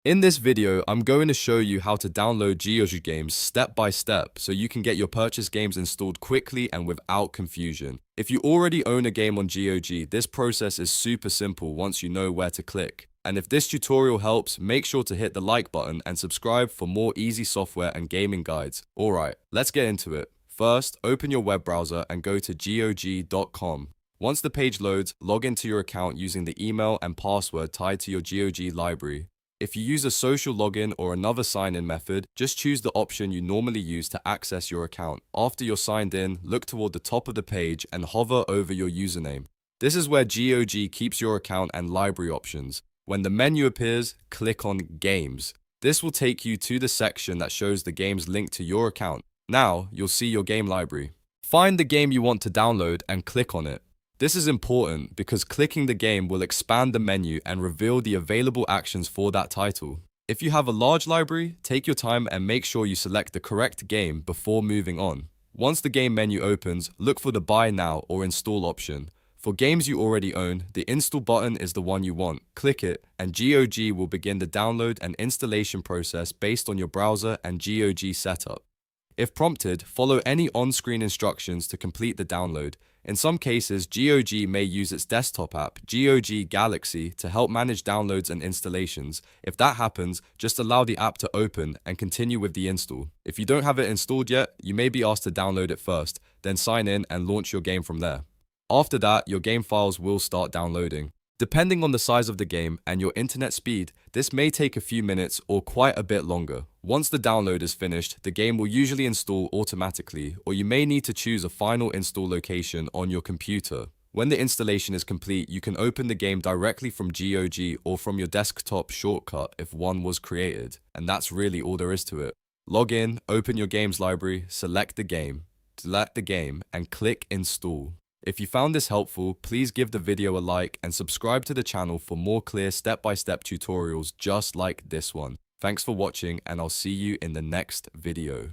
In this video, I'm going to show you how to download GOG games step by step so you can get your purchase games installed quickly and without confusion. If you already own a game on GOG, this process is super simple once you know where to click. And if this tutorial helps, make sure to hit the like button and subscribe for more easy software and gaming guides. Alright, let's get into it. First, open your web browser and go to GOG.com. Once the page loads, log into your account using the email and password tied to your GOG library. If you use a social login or another sign-in method, just choose the option you normally use to access your account. After you're signed in, look toward the top of the page and hover over your username. This is where GOG keeps your account and library options. When the menu appears, click on Games. This will take you to the section that shows the games linked to your account. Now, you'll see your game library. Find the game you want to download and click on it. This is important because clicking the game will expand the menu and reveal the available actions for that title. If you have a large library, take your time and make sure you select the correct game before moving on. Once the game menu opens, look for the Buy Now or Install option. For games you already own, the Install button is the one you want. Click it, and GOG will begin the download and installation process based on your browser and GOG setup. If prompted, follow any on-screen instructions to complete the download. In some cases, GOG may use its desktop app, GOG Galaxy, to help manage downloads and installations. If that happens, just allow the app to open and continue with the install. If you don't have it installed yet, you may be asked to download it first, then sign in and launch your game from there. After that, your game files will start downloading. Depending on the size of the game and your internet speed, this may take a few minutes or quite a bit longer. Once the download is finished, the game will usually install automatically, or you may need to choose a final install location on your computer. When the installation is complete, you can open the game directly from GOG or from your desktop shortcut if one was created. And that's really all there is to it. Log in, open your games library, select the game, and click Install. If you found this helpful, please give the video a like and subscribe to the channel for more clear step-by-step tutorials just like this one. Thanks for watching, and I'll see you in the next video.